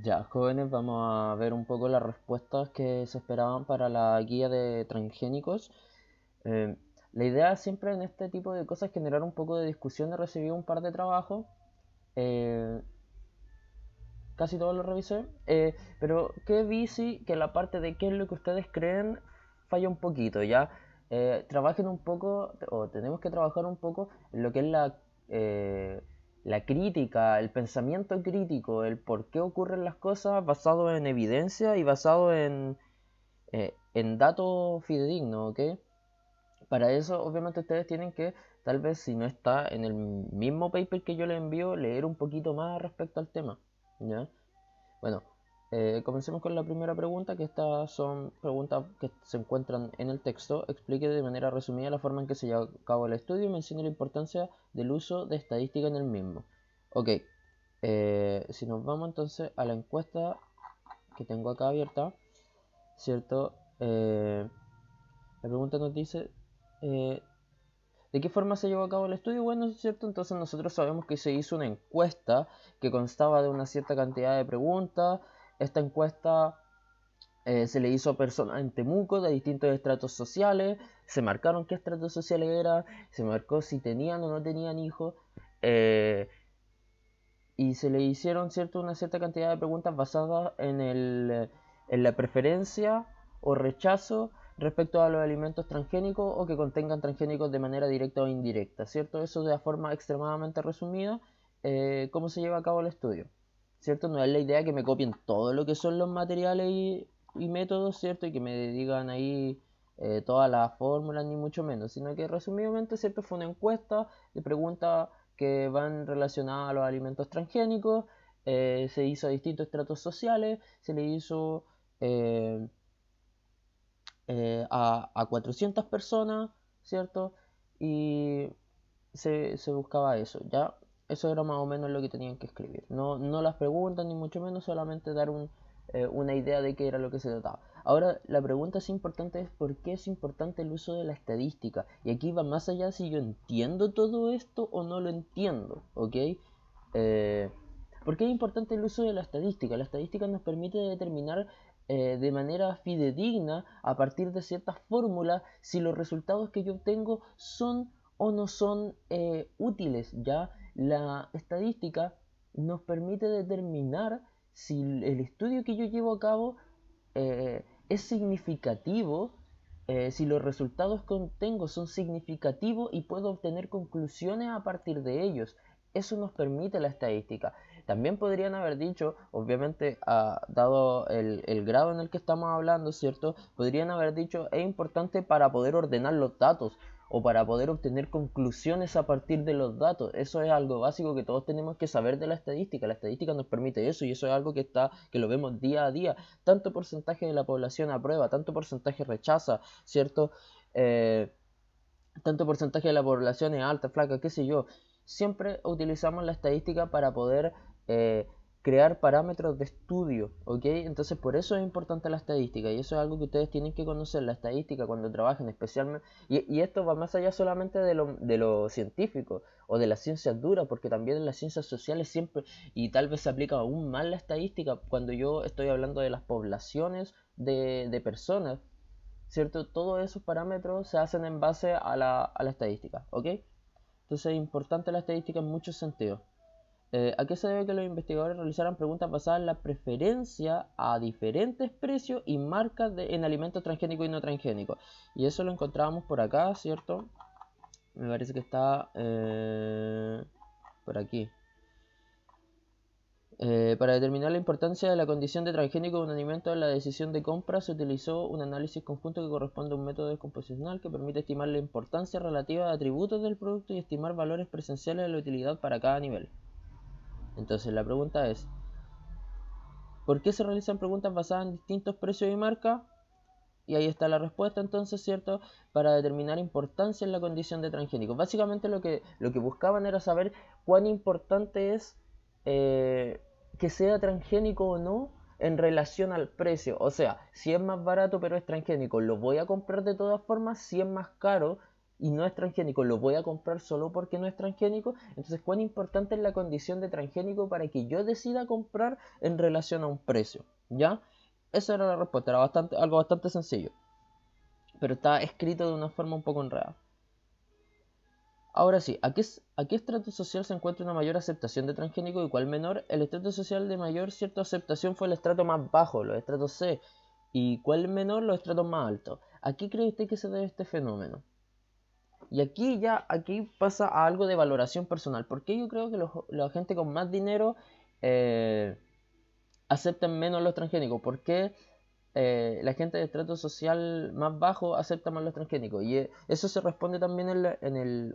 Ya, jóvenes, vamos a ver un poco las respuestas que se esperaban para la guía de transgénicos. Eh, la idea siempre en este tipo de cosas es generar un poco de discusión. He recibido un par de trabajos, eh, casi todos los revisé, pero que vi sí que la parte de qué es lo que ustedes creen falla un poquito, ¿ya? Trabajen un poco, o tenemos que trabajar un poco en lo que es la crítica, el pensamiento crítico, el por qué ocurren las cosas basado en evidencia y basado en datos fidedignos, ¿ok? Para eso, obviamente, ustedes tienen que, tal vez si no está en el mismo paper que yo les envío, leer un poquito más respecto al tema, ¿ya? Bueno, comencemos con la primera pregunta, que estas son preguntas que se encuentran en el texto. Explique de manera resumida la forma en que se lleva a cabo el estudio y mencione la importancia del uso de estadística en el mismo. Ok, si nos vamos entonces a la encuesta que tengo acá abierta, ¿cierto? La pregunta nos dice, eh, ¿de qué forma se llevó a cabo el estudio? Bueno, ¿cierto? Entonces nosotros sabemos que se hizo una encuesta que constaba de una cierta cantidad de preguntas. Esta encuesta se le hizo a personas en Temuco de distintos estratos sociales, se marcaron qué estratos sociales era, se marcó si tenían o no tenían hijos, eh, y se le hicieron una cierta cantidad de preguntas basadas en la preferencia o rechazo respecto a los alimentos transgénicos o que contengan transgénicos de manera directa o indirecta, ¿cierto? Eso de forma extremadamente resumida, cómo se lleva a cabo el estudio, ¿cierto? No es la idea que me copien todo lo que son los materiales y métodos, ¿cierto? Y que me digan ahí todas las fórmulas, ni mucho menos, sino que resumidamente, ¿cierto? Fue una encuesta de preguntas que van relacionadas a los alimentos transgénicos, se hizo a distintos estratos sociales, se le hizo eh, a 400 personas, ¿cierto? Y se buscaba eso, ¿ya? Eso era más o menos lo que tenían que escribir. No, no las preguntas, ni mucho menos, solamente dar una idea de qué era lo que se trataba. Ahora, la pregunta es importante es por qué es importante el uso de la estadística. Y aquí va más allá si yo entiendo todo esto o no lo entiendo, ¿ok? Eh, ¿Por qué es importante el uso de la estadística? La estadística nos permite determinar de manera fidedigna, a partir de ciertas fórmulas, si los resultados que yo obtengo son o no son útiles. Ya la estadística nos permite determinar si el estudio que yo llevo a cabo es significativo, si los resultados que obtengo son significativos y puedo obtener conclusiones a partir de ellos. Eso nos permite la estadística. También podrían haber dicho, obviamente, dado el grado en el que estamos hablando, ¿cierto? Podrían haber dicho, es importante para poder ordenar los datos o para poder obtener conclusiones a partir de los datos. Eso es algo básico que todos tenemos que saber de la estadística. La estadística nos permite eso y eso es algo que lo vemos día a día. Tanto porcentaje de la población aprueba, tanto porcentaje rechaza, ¿cierto? Eh, Tanto porcentaje de la población es alta, flaca, qué sé yo. Siempre utilizamos la estadística para poder eh, crear parámetros de estudio, ¿ok? Entonces por eso es importante la estadística y eso es algo que ustedes tienen que conocer, la estadística cuando trabajen especialmente. Y esto va más allá solamente de lo científico o de las ciencias duras, porque también en las ciencias sociales siempre, y tal vez se aplica aún más la estadística cuando yo estoy hablando de las poblaciones de personas, ¿cierto? Todos esos parámetros se hacen en base a la estadística, ¿ok? Entonces es importante la estadística en muchos sentidos. ¿A qué se debe que los investigadores realizaran preguntas basadas en la preferencia a diferentes precios y marcas en alimentos transgénicos y no transgénicos? Y eso lo encontrábamos por acá, ¿cierto? Me parece que está por aquí. Para determinar la importancia de la condición de transgénico de un alimento en la decisión de compra se utilizó un análisis conjunto que corresponde a un método descomposicional que permite estimar la importancia relativa de atributos del producto y estimar valores presenciales de la utilidad para cada nivel. Entonces la pregunta es, ¿por qué se realizan preguntas basadas en distintos precios y marcas? Y ahí está la respuesta entonces, ¿cierto? Para determinar importancia en la condición de transgénico. Básicamente lo que buscaban era saber cuán importante es eh, que sea transgénico o no en relación al precio. O sea, si es más barato pero es transgénico, ¿lo voy a comprar de todas formas? Si es más caro, y no es transgénico, lo voy a comprar solo porque no es transgénico. Entonces, ¿cuán importante es la condición de transgénico para que yo decida comprar en relación a un precio? ¿Ya? Esa era la respuesta, era algo bastante sencillo, pero está escrito de una forma un poco enredada. Ahora sí, ¿a qué estrato social se encuentra una mayor aceptación de transgénico y cuál menor? El estrato social de mayor cierta aceptación fue el estrato más bajo, los estratos C, y cuál menor, los estratos más altos. ¿A qué cree usted que se debe este fenómeno? Y aquí pasa a algo de valoración personal. ¿Por qué yo creo que la gente con más dinero eh, aceptan menos los transgénicos? ¿Por qué la gente de estrato social más bajo acepta más los transgénicos? Y eso se responde también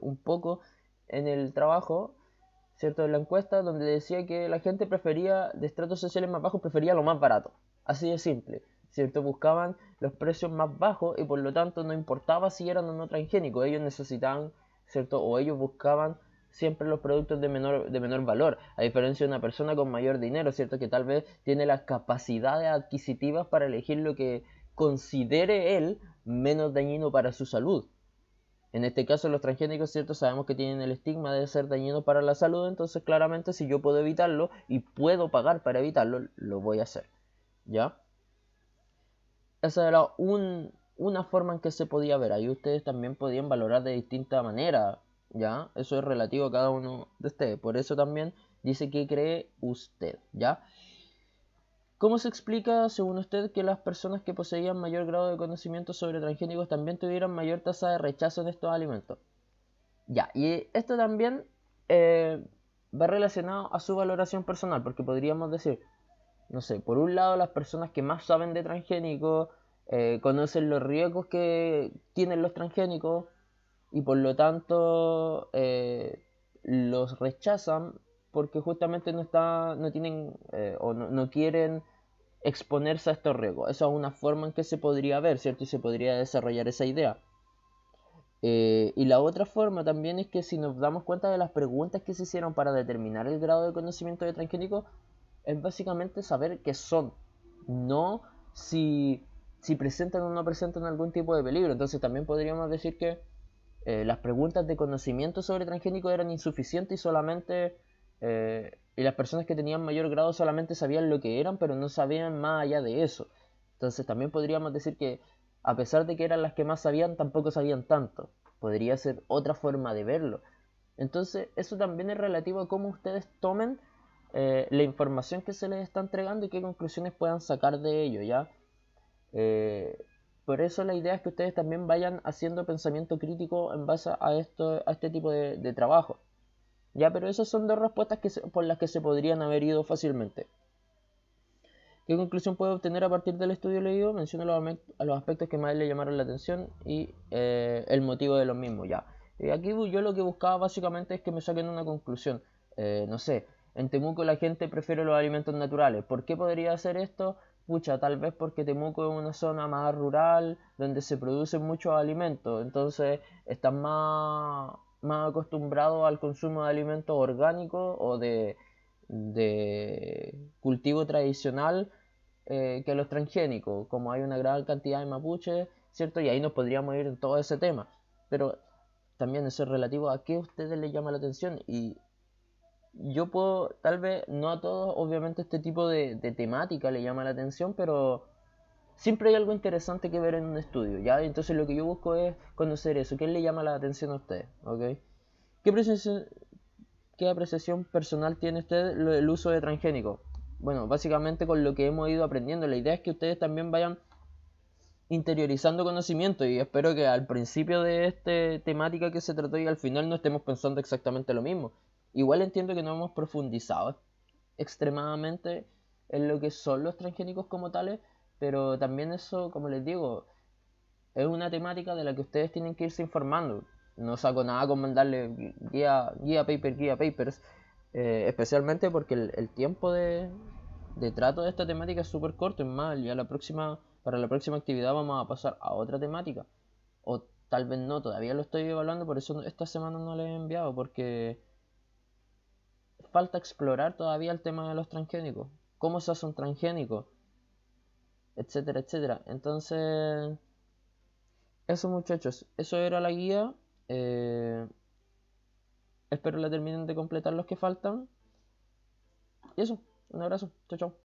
un poco en el trabajo, ¿cierto? En la encuesta donde decía que la gente prefería, de estratos sociales más bajos, prefería lo más barato. Así de simple, ¿cierto? Buscaban los precios más bajos y por lo tanto no importaba si eran o no transgénicos. Ellos necesitaban, ¿cierto? O ellos buscaban siempre los productos de menor valor, a diferencia de una persona con mayor dinero, ¿cierto? Que tal vez tiene las capacidades adquisitivas para elegir lo que considere él menos dañino para su salud. En este caso los transgénicos, ¿cierto? Sabemos que tienen el estigma de ser dañinos para la salud, entonces claramente si yo puedo evitarlo y puedo pagar para evitarlo, lo voy a hacer, ¿ya? Esa era una forma en que se podía ver. Ahí ustedes también podían valorar de distinta manera, ¿ya? Eso es relativo a cada uno de ustedes. Por eso también dice que cree usted, ¿ya? ¿Cómo se explica, según usted, que las personas que poseían mayor grado de conocimiento sobre transgénicos también tuvieran mayor tasa de rechazo en estos alimentos? Ya, y esto también va relacionado a su valoración personal, porque podríamos decir, no sé, por un lado las personas que más saben de transgénicos conocen los riesgos que tienen los transgénicos y por lo tanto los rechazan porque justamente no tienen o no quieren exponerse a estos riesgos. Esa es una forma en que se podría ver, ¿cierto? Y se podría desarrollar esa idea. Y la otra forma también es que si nos damos cuenta de las preguntas que se hicieron para determinar el grado de conocimiento de transgénico, es básicamente saber qué son, no si presentan o no presentan algún tipo de peligro. Entonces también podríamos decir que las preguntas de conocimiento sobre transgénico eran insuficientes y las personas que tenían mayor grado solamente sabían lo que eran, pero no sabían más allá de eso. Entonces también podríamos decir que a pesar de que eran las que más sabían, tampoco sabían tanto. Podría ser otra forma de verlo. Entonces eso también es relativo a cómo ustedes tomen la información que se les está entregando y qué conclusiones puedan sacar de ello, ¿ya? Eh, por eso la idea es que ustedes también vayan haciendo pensamiento crítico en base a este tipo de trabajo. Ya, pero esas son dos respuestas por las que se podrían haber ido fácilmente. ¿Qué conclusión puede obtener a partir del estudio leído? Menciona los aspectos que más le llamaron la atención y el motivo de los mismos. Ya. Aquí yo lo que buscaba básicamente es que me saquen una conclusión. No sé, en Temuco la gente prefiere los alimentos naturales. ¿Por qué podría hacer esto? Pucha, tal vez porque Temuco es una zona más rural donde se producen muchos alimentos. Entonces están más acostumbrados al consumo de alimentos orgánicos o de cultivo tradicional que los transgénicos, como hay una gran cantidad de mapuches, ¿cierto? Y ahí nos podríamos ir en todo ese tema. Pero también eso es relativo a qué a ustedes les llama la atención. Y yo puedo, tal vez, no a todos, obviamente este tipo de temática le llama la atención, pero siempre hay algo interesante que ver en un estudio, ¿ya? Entonces lo que yo busco es conocer eso, qué le llama la atención a ustedes, ¿ok? ¿Qué apreciación, qué apreciación personal tiene usted el uso de transgénicos? Bueno, básicamente con lo que hemos ido aprendiendo. La idea es que ustedes también vayan interiorizando conocimiento y espero que al principio de esta temática que se trató y al final no estemos pensando exactamente lo mismo. Igual entiendo que no hemos profundizado extremadamente en lo que son los transgénicos como tales, pero también eso, como les digo, es una temática de la que ustedes tienen que irse informando. No saco nada con mandarle guía papers, especialmente porque el tiempo de trato de esta temática es súper corto. Es más, ya para la próxima actividad vamos a pasar a otra temática. O tal vez no, todavía lo estoy evaluando, por eso esta semana no le he enviado, porque falta explorar todavía el tema de los transgénicos. ¿Cómo se hace un transgénico? Etcétera, etcétera. Entonces, eso muchachos, eso era la guía. Eh, Espero la terminen de completar los que faltan. Y eso, un abrazo, chao, chao.